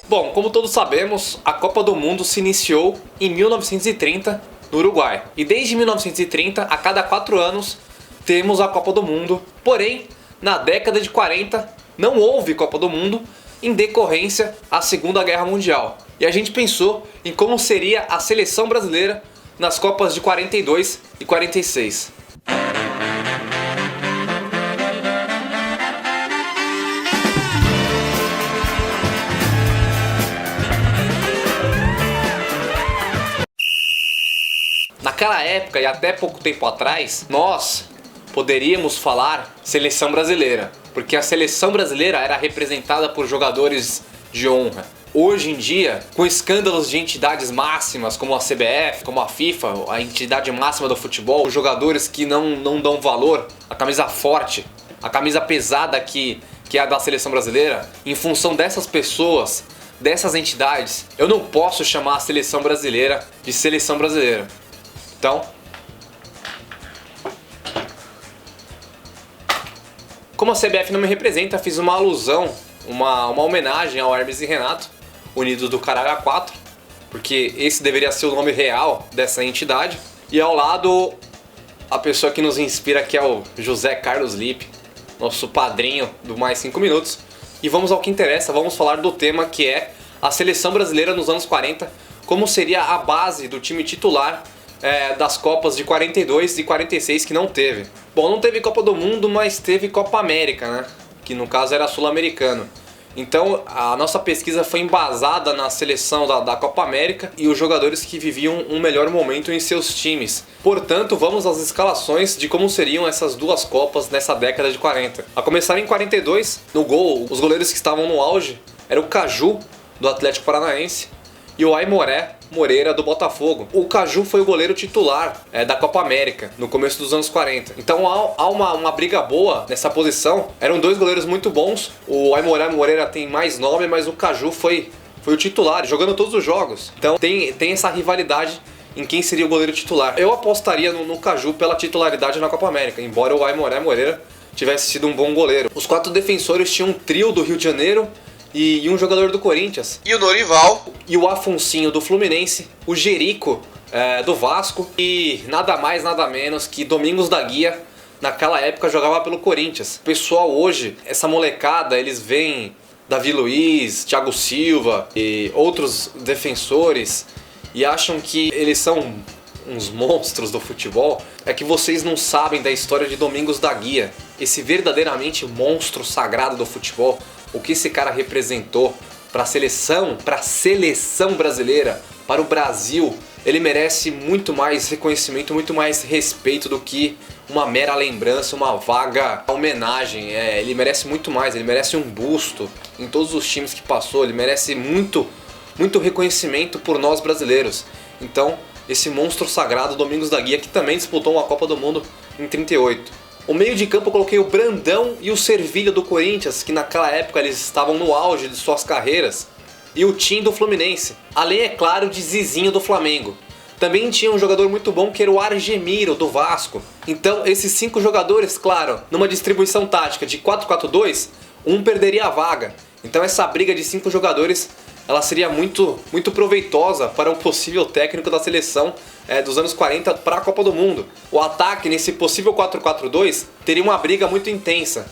Bom, como todos sabemos, a Copa do Mundo se iniciou em 1930 no Uruguai. E desde 1930, a cada 4 anos, temos a Copa do Mundo. Porém, na década de 40, não houve Copa do Mundo em decorrência à Segunda Guerra Mundial. E a gente pensou em como seria a seleção brasileira nas Copas de 42 e 46. Naquela época e até pouco tempo atrás, nós poderíamos falar seleção brasileira, porque a seleção brasileira era representada por jogadores de honra. Hoje em dia, com escândalos de entidades máximas como a CBF, como a FIFA, a entidade máxima do futebol, os jogadores que não dão valor, a camisa forte, a camisa pesada que é a da seleção brasileira, em função dessas pessoas, dessas entidades, eu não posso chamar a seleção brasileira de seleção brasileira. Então, como a CBF não me representa, fiz uma alusão, uma homenagem ao Hermes e Renato, unidos do caralho a 4, porque esse deveria ser o nome real dessa entidade. E ao lado, a pessoa que nos inspira, que é o José Carlos Lippe, nosso padrinho do Mais 5 Minutos. E vamos ao que interessa, vamos falar do tema que é a seleção brasileira nos anos 40, como seria a base do time titular das Copas de 42 e 46 que não teve. Bom, não teve Copa do Mundo, mas teve Copa América, né? Que no caso era sul-americano. Então a nossa pesquisa foi embasada na seleção da Copa América e os jogadores que viviam um melhor momento em seus times. Portanto, vamos às escalações de como seriam essas duas Copas nessa década de 40. A começar em 42, no gol, os goleiros que estavam no auge eram o Caju, do Atlético Paranaense, e o Aimoré Moreira, do Botafogo. O Caju foi o goleiro titular da Copa América no começo dos anos 40. Então há uma briga boa nessa posição. Eram dois goleiros muito bons. O Aimoré Moreira tem mais nome, mas o Caju foi o titular, jogando todos os jogos. Então tem essa rivalidade em quem seria o goleiro titular. Eu apostaria no Caju pela titularidade na Copa América, embora o Aimoré Moreira tivesse sido um bom goleiro. Os 4 defensores tinham um trio do Rio de Janeiro e um jogador do Corinthians, e o Norival, e o Afonsinho do Fluminense, o Jerico do Vasco e nada mais nada menos que Domingos da Guia, naquela época jogava pelo Corinthians. O pessoal hoje, essa molecada, eles veem Davi Luiz, Thiago Silva e outros defensores e acham que eles são uns monstros do futebol. É que vocês não sabem da história de Domingos da Guia, esse verdadeiramente monstro sagrado do futebol. O que esse cara representou para a seleção brasileira, para o Brasil. Ele merece muito mais reconhecimento, muito mais respeito do que uma mera lembrança, uma vaga homenagem. Ele merece muito mais, ele merece um busto em todos os times que passou, ele merece muito reconhecimento por nós brasileiros. Então, esse monstro sagrado, Domingos da Guia, que também disputou uma Copa do Mundo em 38. O meio de campo eu coloquei o Brandão e o Servilha do Corinthians, que naquela época eles estavam no auge de suas carreiras, e o Tim do Fluminense, além, é claro, de Zizinho do Flamengo. Também tinha um jogador muito bom que era o Argemiro do Vasco. Então esses 5 jogadores, claro, numa distribuição tática de 4-4-2, um perderia a vaga. Então essa briga de 5 jogadores, ela seria muito proveitosa para um possível técnico da seleção dos anos 40 para a Copa do Mundo. O ataque nesse possível 4-4-2 teria uma briga muito intensa.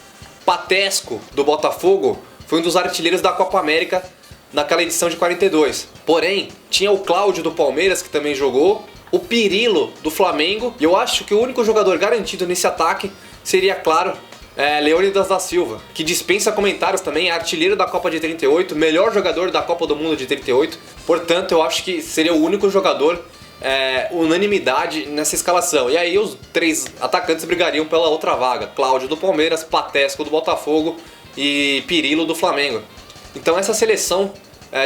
Patesco, do Botafogo, foi um dos artilheiros da Copa América naquela edição de 42. Porém, tinha o Cláudio do Palmeiras, que também jogou, o Pirilo do Flamengo, e eu acho que o único jogador garantido nesse ataque seria, claro, Leônidas da Silva, que dispensa comentários também, é artilheiro da Copa de 38, melhor jogador da Copa do Mundo de 38. Portanto, eu acho que seria o único jogador unanimidade nessa escalação. E aí os 3 atacantes brigariam pela outra vaga: Cláudio do Palmeiras, Patesco do Botafogo e Pirilo do Flamengo. Então essa seleção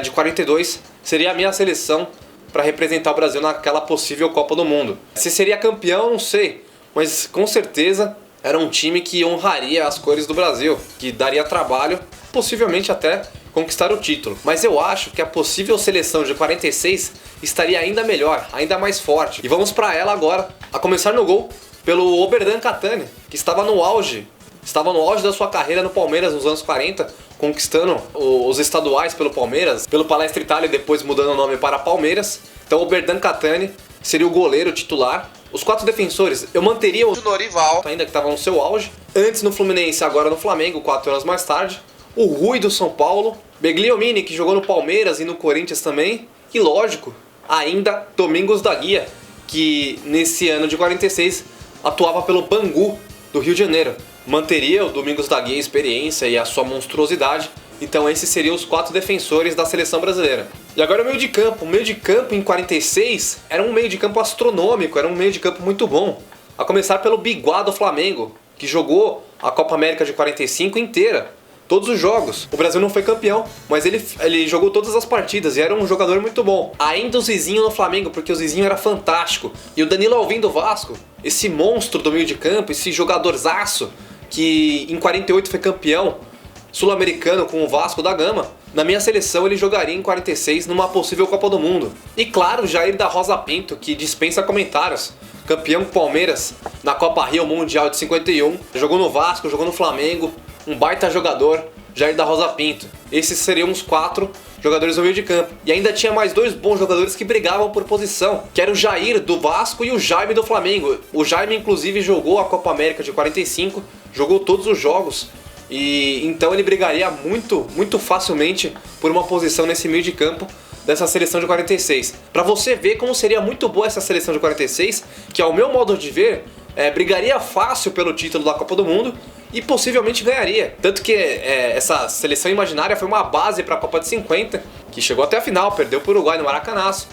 de 42 seria a minha seleção para representar o Brasil naquela possível Copa do Mundo. Se seria campeão, não sei, mas com certeza era um time que honraria as cores do Brasil, que daria trabalho, possivelmente até conquistar o título. Mas eu acho que a possível seleção de 46 estaria ainda melhor, ainda mais forte. E vamos para ela agora, a começar no gol pelo Oberdan Catani, que estava no auge estava no auge da sua carreira no Palmeiras nos anos 40, conquistando os estaduais pelo Palmeiras, pelo Palestra Itália e depois mudando o nome para Palmeiras. Então o Berdan Catani seria o goleiro titular. Os 4 defensores, eu manteria o Norival, ainda que estava no seu auge. Antes no Fluminense, agora no Flamengo, 4 anos mais tarde. O Rui do São Paulo. Begliomini, que jogou no Palmeiras e no Corinthians também. E lógico, ainda Domingos da Guia, que nesse ano de 46 atuava pelo Bangu do Rio de Janeiro. Manteria o Domingos da Guia a experiência e a sua monstruosidade. Então esses seriam os 4 defensores da seleção brasileira. E agora o meio de campo. O meio de campo em 46 era um meio de campo astronômico, era um meio de campo muito bom. A começar pelo Biguá do Flamengo, que jogou a Copa América de 45 inteira. Todos os jogos. O Brasil não foi campeão, mas ele jogou todas as partidas e era um jogador muito bom. Ainda o Zizinho no Flamengo, porque o Zizinho era fantástico. E o Danilo Alvim do Vasco, esse monstro do meio de campo, esse jogadorzaço que em 48 foi campeão sul-americano com o Vasco da Gama. Na minha seleção ele jogaria em 46 numa possível Copa do Mundo. E claro, Jair da Rosa Pinto, que dispensa comentários. Campeão com Palmeiras na Copa Rio Mundial de 51. Jogou no Vasco, jogou no Flamengo. Um baita jogador, Jair da Rosa Pinto. Esses seriam os 4 jogadores do meio de campo. E ainda tinha mais 2 bons jogadores que brigavam por posição, que era o Jair do Vasco e o Jaime do Flamengo. O Jaime inclusive jogou a Copa América de 45, jogou todos os jogos. E então ele brigaria muito facilmente por uma posição nesse meio de campo dessa seleção de 46. Pra você ver como seria muito boa essa seleção de 46, que ao meu modo de ver, brigaria fácil pelo título da Copa do Mundo e possivelmente ganharia. Tanto que essa seleção imaginária foi uma base para a Copa de 50, que chegou até a final, perdeu para o Uruguai no Maracanaço.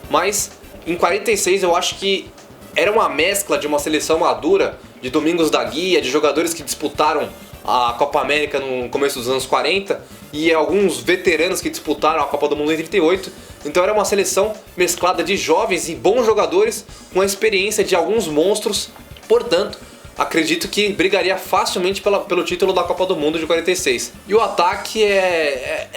Mas em 46 eu acho que era uma mescla de uma seleção madura, de Domingos da Guia, de jogadores que disputaram a Copa América no começo dos anos 40 e alguns veteranos que disputaram a Copa do Mundo em 38. Então era uma seleção mesclada de jovens e bons jogadores com a experiência de alguns monstros. Portanto, acredito que brigaria facilmente pelo título da Copa do Mundo de 46. E o ataque é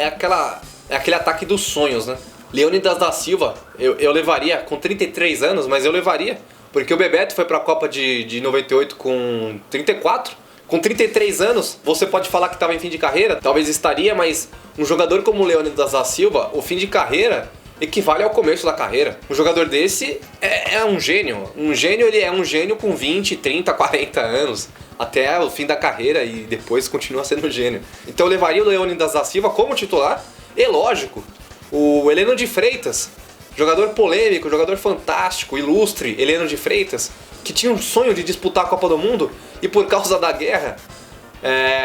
aquele ataque dos sonhos, né? Leônidas da Silva, eu levaria com 33 anos, mas eu levaria, porque o Bebeto foi para a Copa de 98 com 34. Com 33 anos, você pode falar que estava em fim de carreira, talvez estaria, mas um jogador como o Leônidas da Silva, o fim de carreira equivale ao começo da carreira. Um jogador desse é um gênio. Um gênio, ele é um gênio com 20, 30, 40 anos, até o fim da carreira e depois continua sendo um gênio. Então eu levaria o Leônidas da Silva como titular, e lógico, o Heleno de Freitas, jogador polêmico, jogador fantástico, ilustre, Heleno de Freitas, que tinha um sonho de disputar a Copa do Mundo e por causa da guerra,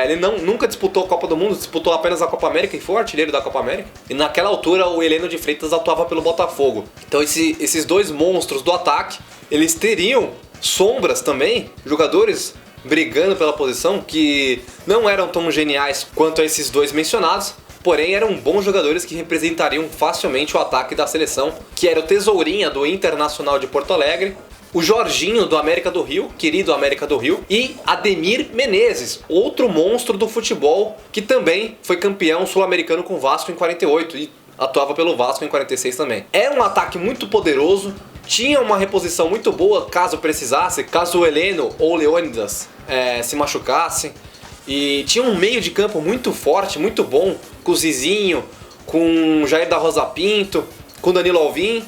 ele nunca disputou a Copa do Mundo, disputou apenas a Copa América e foi artilheiro da Copa América. E naquela altura o Heleno de Freitas atuava pelo Botafogo. Então esses 2 monstros do ataque, eles teriam sombras também, jogadores brigando pela posição que não eram tão geniais quanto esses 2 mencionados, porém eram bons jogadores que representariam facilmente o ataque da seleção, que era o Tesourinha do Internacional de Porto Alegre, o Jorginho do América do Rio, querido América do Rio, e Ademir Menezes, outro monstro do futebol que também foi campeão sul-americano com o Vasco em 48 e atuava pelo Vasco em 46 também. Era um ataque muito poderoso, tinha uma reposição muito boa caso precisasse, caso o Heleno ou o Leônidas se machucasse, e tinha um meio de campo muito forte, muito bom, com o Zizinho, com o Jair da Rosa Pinto, com o Danilo Alvim,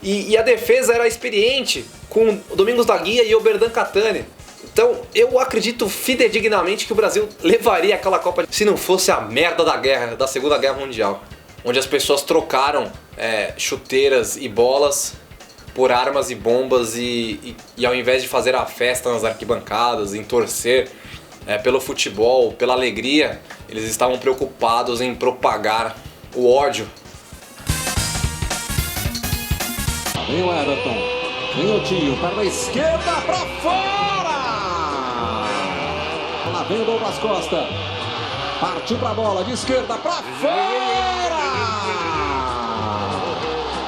e a defesa era experiente, com o Domingos da Guia e o Berdan Catani. Então eu acredito fidedignamente que o Brasil levaria aquela Copa se não fosse a merda da guerra, da Segunda Guerra Mundial, onde as pessoas trocaram chuteiras e bolas por armas e bombas e ao invés de fazer a festa nas arquibancadas, em torcer pelo futebol, pela alegria, eles estavam preocupados em propagar o ódio. Vem o Everton, vem o Tio, para a esquerda, para fora! Lá vem o Douglas Costa, partiu para a bola, de esquerda para fora!